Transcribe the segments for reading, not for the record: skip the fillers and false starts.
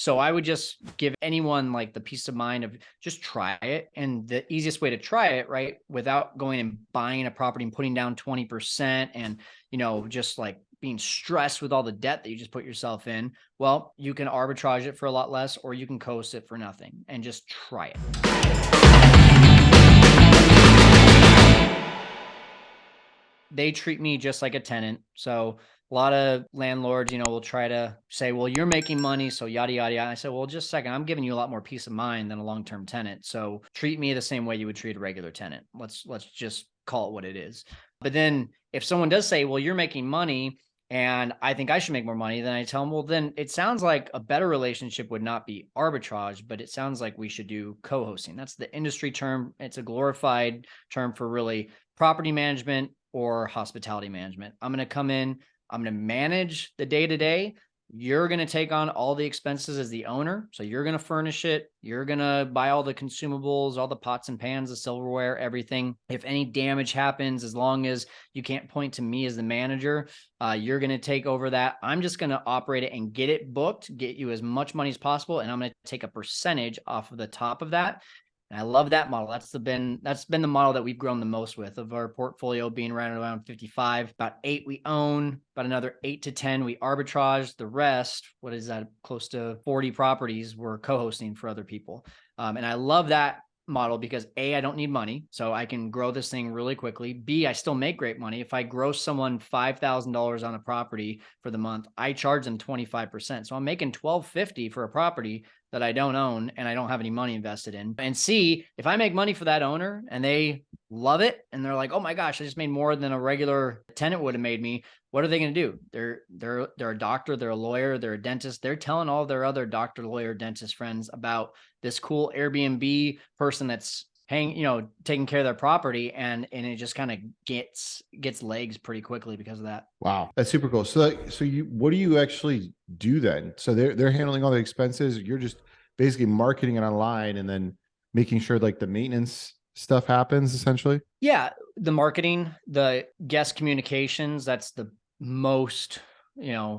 So I would just give anyone like the peace of mind of just try it. And the easiest way to try it, right, without going and buying a property and putting down 20% and, just like being stressed with all the debt that you just put yourself in, well, you can arbitrage it for a lot less, or you can coast it for nothing and just try it. They treat me just like a tenant. So a lot of landlords, will try to say, well, you're making money, so yada, yada, yada. I said, well, just a second. I'm giving you a lot more peace of mind than a long-term tenant. So treat me the same way you would treat a regular tenant. Let's just call it what it is. But then if someone does say, well, you're making money and I think I should make more money, then I tell them, well, then it sounds like a better relationship would not be arbitrage, but it sounds like we should do co-hosting. That's the industry term. It's a glorified term for really property management or hospitality management. I'm going to come in, I'm going to manage the day-to-day. You're going to take on all the expenses as the owner. So you're going to furnish it. You're going to buy all the consumables, all the pots and pans, the silverware, everything. If any damage happens, as long as you can't point to me as the manager, you're going to take over that. I'm just going to operate it and get it booked, get you as much money as possible. And I'm going to take a percentage off of the top of that. And I love that model. That's been the model that we've grown the most with, of our portfolio being around 55, about 8 we own, about another 8 to 10 we arbitrage. The rest, what is that? Close to 40 properties we're co-hosting for other people. And I love that model because A, I don't need money, so I can grow this thing really quickly. B, I still make great money. If I gross someone $5,000 on a property for the month, I charge them 25%. So I'm making $1,250 for a property that I don't own and I don't have any money invested in. And C, if I make money for that owner and they love it and they're like, oh my gosh, I just made more than a regular tenant would have made me, what are they going to do? They're a doctor, they're a lawyer, they're a dentist. They're telling all their other doctor, lawyer, dentist friends about this cool Airbnb person that's taking care of their property, and it just kind of gets legs pretty quickly because of that. Wow, that's super cool. So what do you actually do then? So they're handling all the expenses. You're just basically marketing it online and then making sure like the maintenance stuff happens essentially. Yeah, the marketing, the guest communications, that's the most,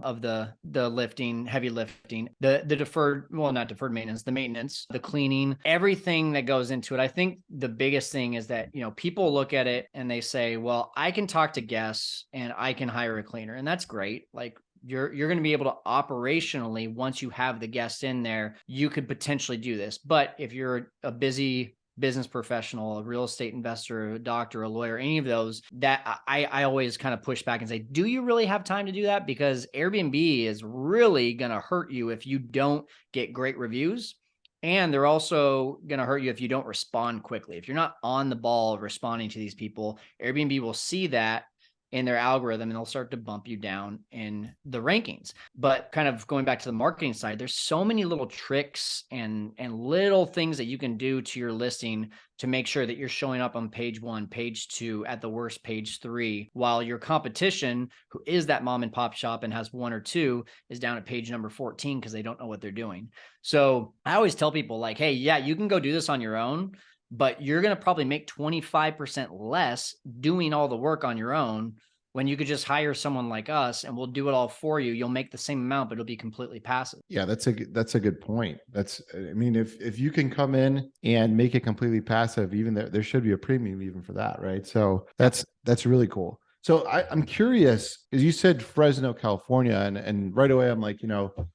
of the lifting, heavy lifting, the deferred, well, not deferred maintenance, the maintenance, the cleaning, everything that goes into it. I think the biggest thing is that, people look at it and they say, well, I can talk to guests and I can hire a cleaner, and that's great. Like, you're going to be able to operationally, once you have the guests in there, you could potentially do this. But if you're a busy business professional, a real estate investor, a doctor, a lawyer, any of those, that I always kind of push back and say, do you really have time to do that? Because Airbnb is really going to hurt you if you don't get great reviews. And they're also going to hurt you if you don't respond quickly. If you're not on the ball responding to these people, Airbnb will see that in their algorithm and they'll start to bump you down in the rankings. But kind of going back to the marketing side, there's so many little tricks and little things that you can do to your listing to make sure that you're showing up on page 1, page 2, at the worst page 3, while your competition, who is that mom and pop shop and has 1 or 2, is down at page number 14 because they don't know what they're doing. So I always tell people like, hey, yeah, you can go do this on your own, but you're going to probably make 25% less doing all the work on your own when you could just hire someone like us and we'll do it all for you. You'll make the same amount, but it'll be completely passive. Yeah, that's a good point. I mean, if you can come in and make it completely passive, even there should be a premium even for that, right? So that's really cool. So I'm curious, because you said Fresno, California, and right away I'm like,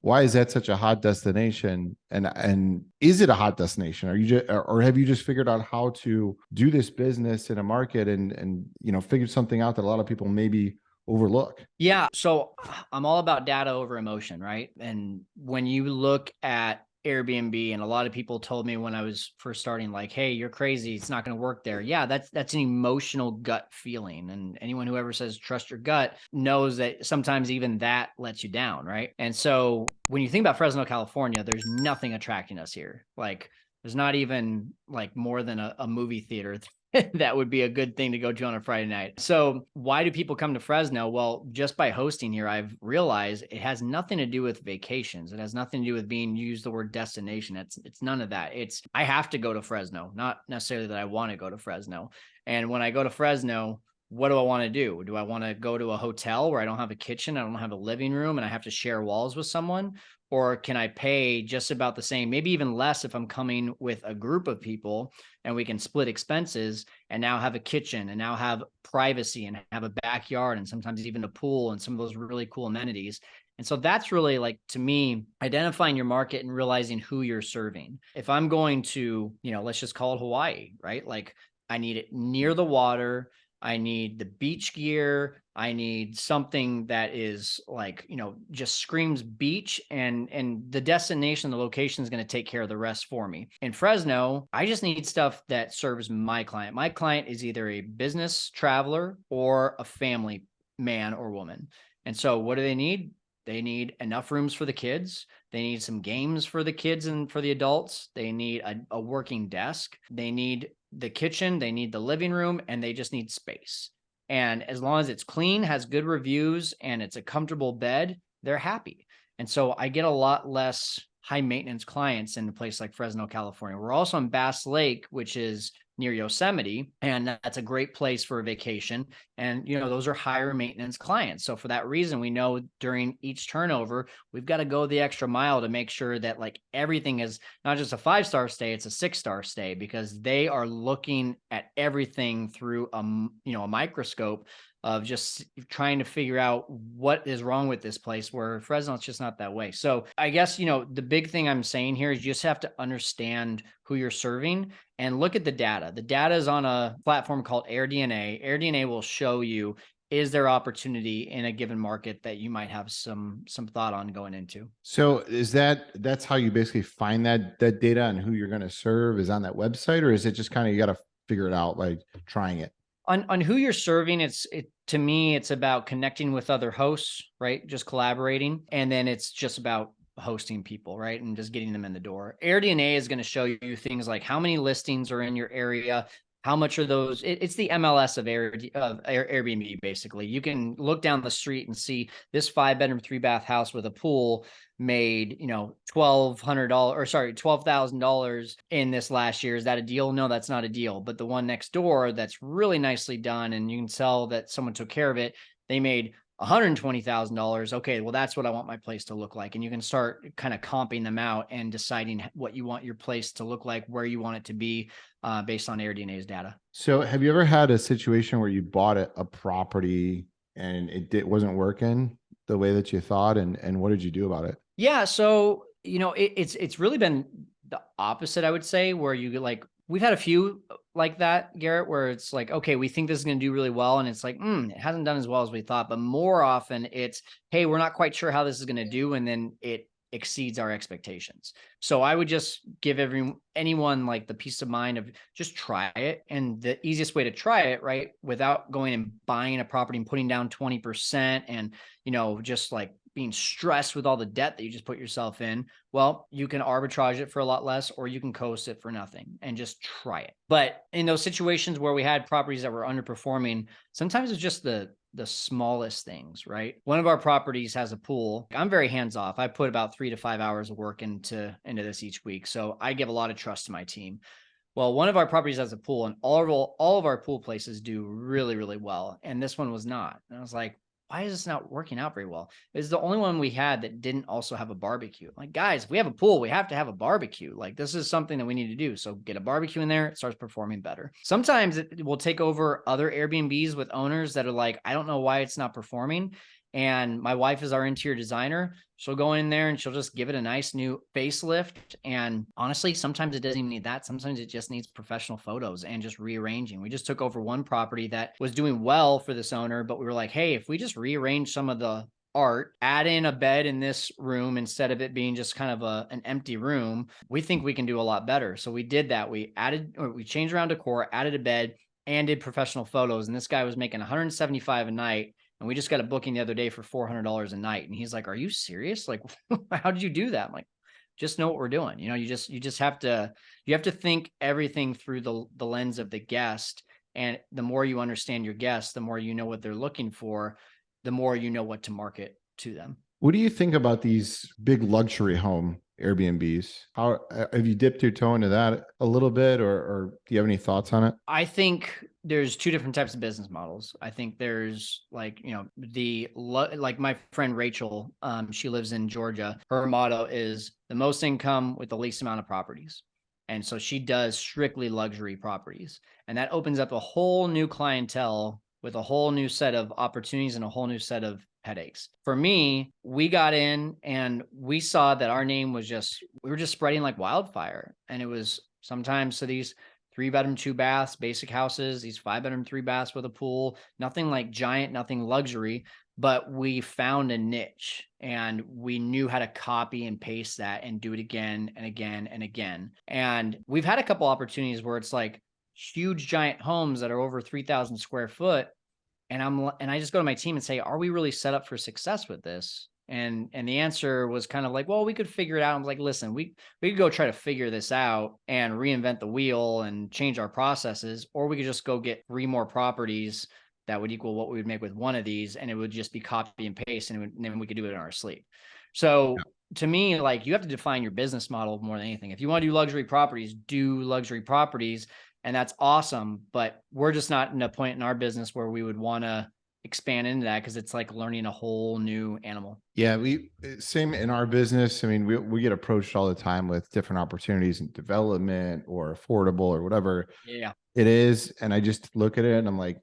why is that such a hot destination? And is it a hot destination? Are you just, or have you just figured out how to do this business in a market and figured something out that a lot of people maybe overlook? Yeah. So I'm all about data over emotion, right? And when you look at Airbnb, and a lot of people told me when I was first starting, like, hey, you're crazy, it's not going to work there. Yeah, that's an emotional gut feeling. And anyone who ever says trust your gut knows that sometimes even that lets you down, right? And so when you think about Fresno, California, there's nothing attracting us here. Like, there's not even like more than a movie theater that would be a good thing to go to on a Friday night. So why do people come to Fresno? Well, just by hosting here, I've realized it has nothing to do with vacations. It has nothing to do with being used the word destination. It's none of that. It's, I have to go to Fresno, not necessarily that I want to go to Fresno. And when I go to Fresno, what do I want to do? Do I want to go to a hotel where I don't have a kitchen, I don't have a living room, and I have to share walls with someone? Or can I pay just about the same, maybe even less if I'm coming with a group of people and we can split expenses and now have a kitchen and now have privacy and have a backyard and sometimes even a pool and some of those really cool amenities. And so that's really like, to me, identifying your market and realizing who you're serving. If I'm going to, let's just call it Hawaii, right? Like I need it near the water. I need the beach gear. I need something that is like, just screams beach, and the destination, the location is going to take care of the rest for me. In Fresno, I just need stuff that serves my client. My client is either a business traveler or a family man or woman. And so what do they need? They need enough rooms for the kids. They need some games for the kids and for the adults. They need a working desk. They need the kitchen. They need the living room, and they just need space. And as long as it's clean, has good reviews, and it's a comfortable bed, they're happy. And so I get a lot less high maintenance clients in a place like Fresno, California. We're also in Bass Lake, which is near Yosemite, and that's a great place for a vacation. And, those are higher maintenance clients. So for that reason, we know during each turnover, we've got to go the extra mile to make sure that like everything is not just a 5-star stay, it's a 6-star stay, because they are looking at everything through a microscope of just trying to figure out what is wrong with this place, where Fresno, it's just not that way. So I guess, the big thing I'm saying here is you just have to understand who you're serving and look at the data. The data is on a platform called AirDNA. AirDNA will show you, is there opportunity in a given market that you might have some thought on going into. So that's how you basically find that data and who you're going to serve is on that website, or is it just kind of, you got to figure it out, like trying it? On who you're serving, to me, it's about connecting with other hosts, right? Just collaborating. And then it's just about hosting people, right? And just getting them in the door. AirDNA is going to show you things like how many listings are in your area, how much are those. It's the MLS of Airbnb, basically. You can look down the street and see this 5-bedroom, 3-bath house with a pool made, $12,000 in this last year. Is that a deal? No, that's not a deal. But the one next door that's really nicely done, and you can tell that someone took care of it, they made $120,000. Okay, well, that's what I want my place to look like. And you can start kind of comping them out and deciding what you want your place to look like, where you want it to be, based on AirDNA's data. So have you ever had a situation where you bought a property and it wasn't working the way that you thought? And what did you do about it? Yeah. So, it's really been the opposite, I would say, where we've had a few like that, Garrett, where it's like, okay, we think this is going to do really well. And it's like, it hasn't done as well as we thought. But more often it's, hey, we're not quite sure how this is going to do. And then it exceeds our expectations. So I would just give anyone like the peace of mind of just try it. And the easiest way to try it, right, without going and buying a property and putting down 20% and, just like being stressed with all the debt that you just put yourself in, well, you can arbitrage it for a lot less, or you can coast it for nothing and just try it. But in those situations where we had properties that were underperforming, sometimes it's just the smallest things, right? One of our properties has a pool. I'm very hands off. I put about 3 to 5 hours of work into this each week. So I give a lot of trust to my team. Well, one of our properties has a pool, and all of our pool places do really, really well. And this one was not. And I was like, why is this not working out very well? It's the only one we had that didn't also have a barbecue. Like, guys, if we have a pool, we have to have a barbecue. Like, this is something that we need to do. So get a barbecue in there, it starts performing better. Sometimes it will take over other Airbnbs with owners that are like, I don't know why it's not performing. And my wife is our interior designer. She'll go in there and she'll just give it a nice new facelift. And honestly, sometimes it doesn't even need that. Sometimes it just needs professional photos and just rearranging. We just took over one property that was doing well for this owner, but we were like, hey, if we just rearrange some of the art, add in a bed in this room instead of it being just kind of an empty room, we think we can do a lot better. So we did that. We changed around decor, added a bed, and did professional photos. And this guy was making $175 a night. And we just got a booking the other day for $400 a night. And he's like, are you serious? Like, how did you do that? I'm like, just know what we're doing. You just have to think everything through the lens of the guest. And the more you understand your guests, the more you know what they're looking for, the more you know what to market to them. What do you think about these big luxury home Airbnbs? How have you dipped your toe into that a little bit, or do you have any thoughts on it? I think there's two different types of business models. I think there's like, like my friend Rachel, she lives in Georgia. Her motto is the most income with the least amount of properties. And so she does strictly luxury properties. And that opens up a whole new clientele with a whole new set of opportunities and a whole new set of headaches. For me, we got in and we saw that our name was we were just spreading like wildfire. And it was sometimes so these 3-bedroom, 2 baths, basic houses, these 5-bedroom, 3 baths with a pool, nothing like giant, nothing luxury, but we found a niche and we knew how to copy and paste that and do it again and again and again. And we've had a couple opportunities where it's like huge giant homes that are over 3,000 square foot. And I just go to my team and say, are we really set up for success with this? And the answer was kind of like, well, we could figure it out. I was like, listen, we could go try to figure this out and reinvent the wheel and change our processes, or we could just go get 3 more properties that would equal what we would make with one of these, and it would just be copy and paste, and then we could do it in our sleep. So to me, like, you have to define your business model more than anything. If you want to do luxury properties, do luxury properties, and that's awesome. But we're just not in a point in our business where we would want to expand into that, because it's like learning a whole new animal. Yeah, we same in our business. I mean, we get approached all the time with different opportunities in development or affordable or whatever Yeah. it is. And I just look at it and I'm like,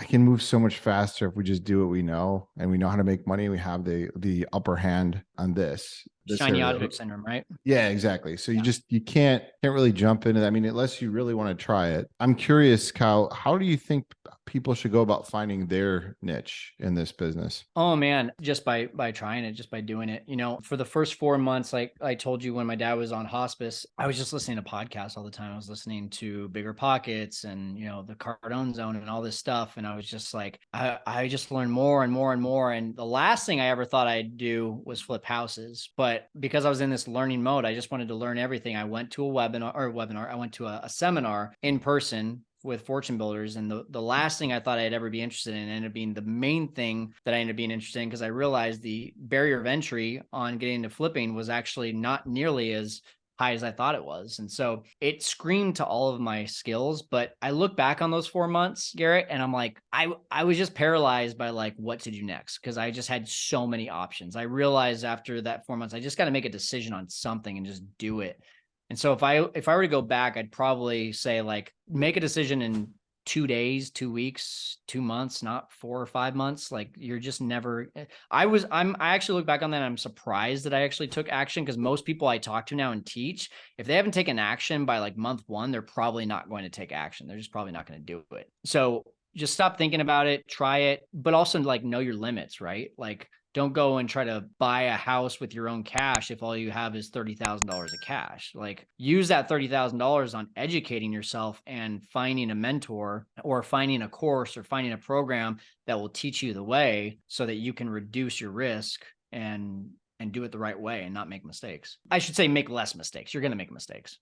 I can move so much faster if we just do what we know and we know how to make money. We have the upper hand on this Shiny area. object syndrome, right? Yeah, exactly. So you can't really jump into that. I mean, unless you really want to try it. I'm curious, Kyle, how do you think people should go about finding their niche in this business? Oh man, just by trying it, just by doing it. For the first 4 months, like I told you, when my dad was on hospice, I was just listening to podcasts all the time. I was listening to Bigger Pockets and the Cardone Zone and all this stuff. And I was just like, I just learned more and more and more. And the last thing I ever thought I'd do was flip houses. But because I was in this learning mode, I just wanted to learn everything. I went to I went to a seminar in person with fortune builders. And the last thing I thought I'd ever be interested in ended up being the main thing that I ended up being interested in, because I realized the barrier of entry on getting into flipping was actually not nearly as high as I thought it was. And so it screamed to all of my skills. But I look back on those 4 months, Garrett, and I'm like, I was just paralyzed by like what to do next, because I just had so many options. I realized after that 4 months, I just got to make a decision on something and just do it. And so if I were to go back, I'd probably say like make a decision in 2 days, 2 weeks, 2 months, not 4 or 5 months. Like you're just never, I actually look back on that and I'm surprised that I actually took action, because most people I talk to now and teach, if they haven't taken action by like month 1, they're probably not going to take action. They're just probably not going to do it. So just stop thinking about it, try it, but also like know your limits, right? Like don't go and try to buy a house with your own cash if all you have is $30,000 of cash. Like use that $30,000 on educating yourself and finding a mentor or finding a course or finding a program that will teach you the way, so that you can reduce your risk and do it the right way and not make mistakes. I should say make less mistakes. You're going to make mistakes.